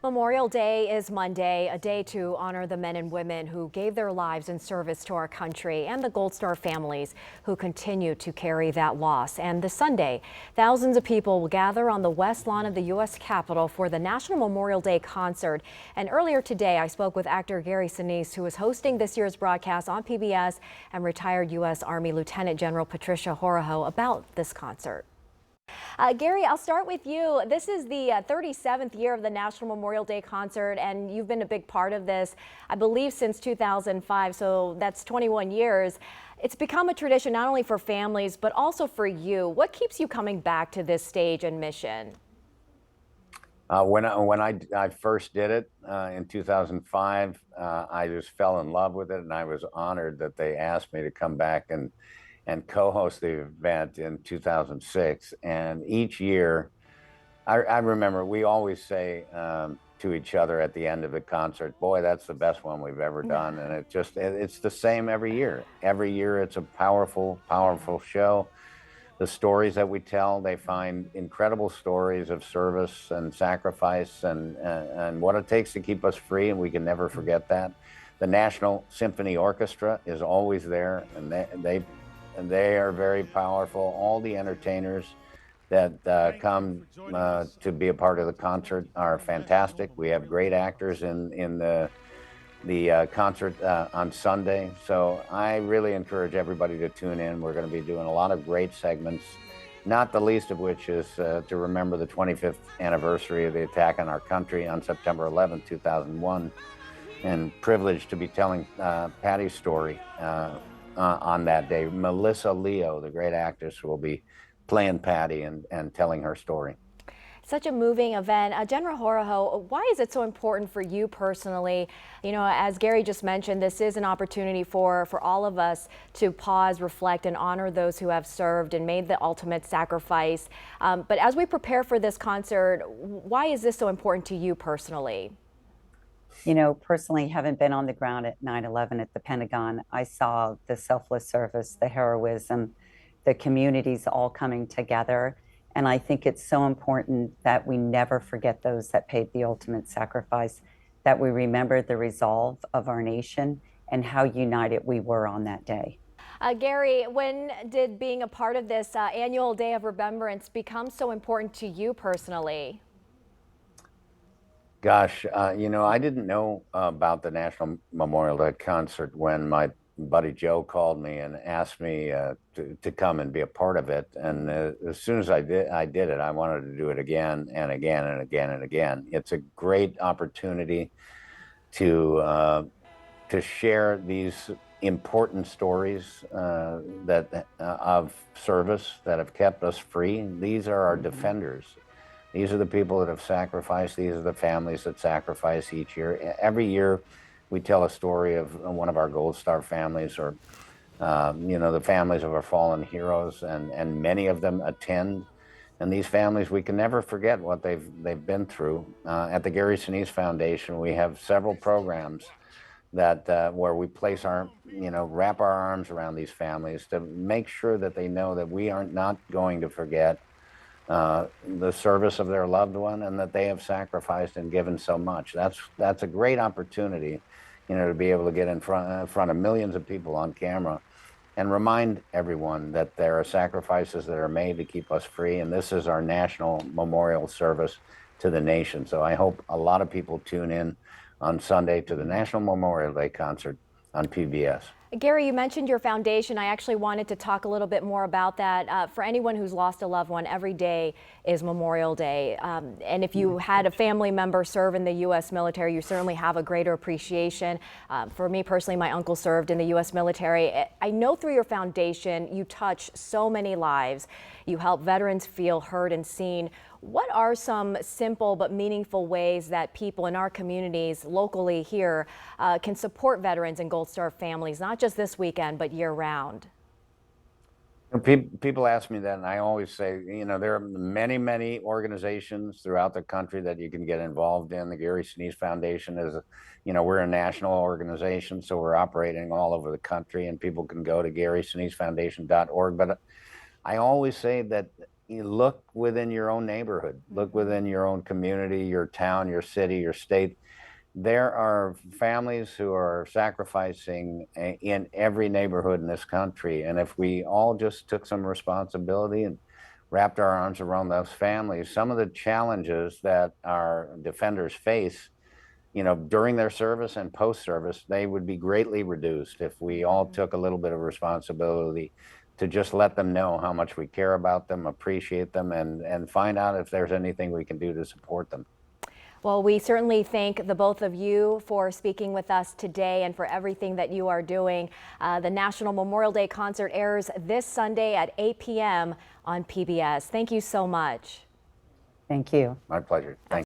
Memorial Day is Monday, a day to honor the men and women who gave their lives in service to our country and the Gold Star families who continue to carry that loss. And this Sunday, thousands of people will gather on the west lawn of the U.S. Capitol for the National Memorial Day concert. And earlier today, I spoke with actor Gary Sinise, who is hosting this year's broadcast on PBS, and retired U.S. Army Lieutenant General Patricia Horoho about this concert. Gary, I'll start with you. This is the 37th year of the National Memorial Day concert, and you've been a big part of this, I believe, since 2005, so that's 21 years. It's become a tradition not only for families, but also for you. What keeps you coming back to this stage and mission? When I first did it in 2005, I just fell in love with it, and I was honored that they asked me to come back and co-host the event in 2006. And each year, I remember we always say to each other at the end of the concert, boy, that's the best one we've ever done. And it's the same every year. Every year it's a powerful, powerful show. The stories that we tell, they find incredible stories of service and sacrifice and what it takes to keep us free, and we can never forget that. The National Symphony Orchestra is always there, and they are very powerful. All the entertainers that come to be a part of the concert are fantastic. We have great actors in the concert on Sunday. So I really encourage everybody to tune in. We're going to be doing a lot of great segments, not the least of which is to remember the 25th anniversary of the attack on our country on September 11, 2001, and privileged to be telling Patty's story on that day. Melissa Leo, the great actress, will be playing Patty and telling her story. Such a moving event. General Horoho, why is it so important for you personally? You know, as Gary just mentioned, this is an opportunity for all of us to pause, reflect, and honor those who have served and made the ultimate sacrifice. But as we prepare for this concert, why is this so important to you personally? You know, personally, having been on the ground at 9/11 at the Pentagon, I saw the selfless service, the heroism, the communities all coming together. And I think it's so important that we never forget those that paid the ultimate sacrifice, that we remember the resolve of our nation and how united we were on that day. Gary, when did being a part of this annual Day of Remembrance become so important to you personally? Gosh, you know, I didn't know about the National Memorial Day concert when my buddy Joe called me and asked me to come and be a part of it. And as soon as I did it, I wanted to do it again and again and again and again. It's a great opportunity to share these important stories of service that have kept us free. These are our defenders. These are the people that have sacrificed. These are the families that sacrifice each year. Every year, we tell a story of one of our Gold Star families, or you know, the families of our fallen heroes, and many of them attend. And these families, we can never forget what they've been through. At the Gary Sinise Foundation, we have several programs that where we place wrap our arms around these families to make sure that they know that we are not going to forget the service of their loved one, and that they have sacrificed and given so much. That's a great opportunity, you know, to be able to get in front of millions of people on camera and remind everyone that there are sacrifices that are made to keep us free. And this is our national memorial service to the nation. So I hope a lot of people tune in on Sunday to the National Memorial Day concert on PBS. Gary, you mentioned your foundation. I actually wanted to talk a little bit more about that. For anyone who's lost a loved one, every day is Memorial Day. And if you had a family member serve in the U.S. military, you certainly have a greater appreciation. For me personally, my uncle served in the U.S. military. I know through your foundation, you touch so many lives. You help veterans feel heard and seen. What are some simple but meaningful ways that people in our communities locally here can support veterans and Gold Star families, not just this weekend, but year round? People ask me that, and I always say, you know, there are many, many organizations throughout the country that you can get involved in. The Gary Sinise Foundation is, you know, we're a national organization, so we're operating all over the country, and people can go to GarySiniseFoundation.org. But I always say that you look within your own neighborhood, look within your own community, your town, your city, your state. There are families who are sacrificing in every neighborhood in this country. And if we all just took some responsibility and wrapped our arms around those families, some of the challenges that our defenders face, during their service and post-service, they would be greatly reduced if we all took a little bit of responsibility to just let them know how much we care about them, appreciate them, and find out if there's anything we can do to support them. Well, we certainly thank the both of you for speaking with us today and for everything that you are doing. The National Memorial Day concert airs this Sunday at 8 p.m. on PBS. Thank you so much. Thank you. My pleasure. Thank you.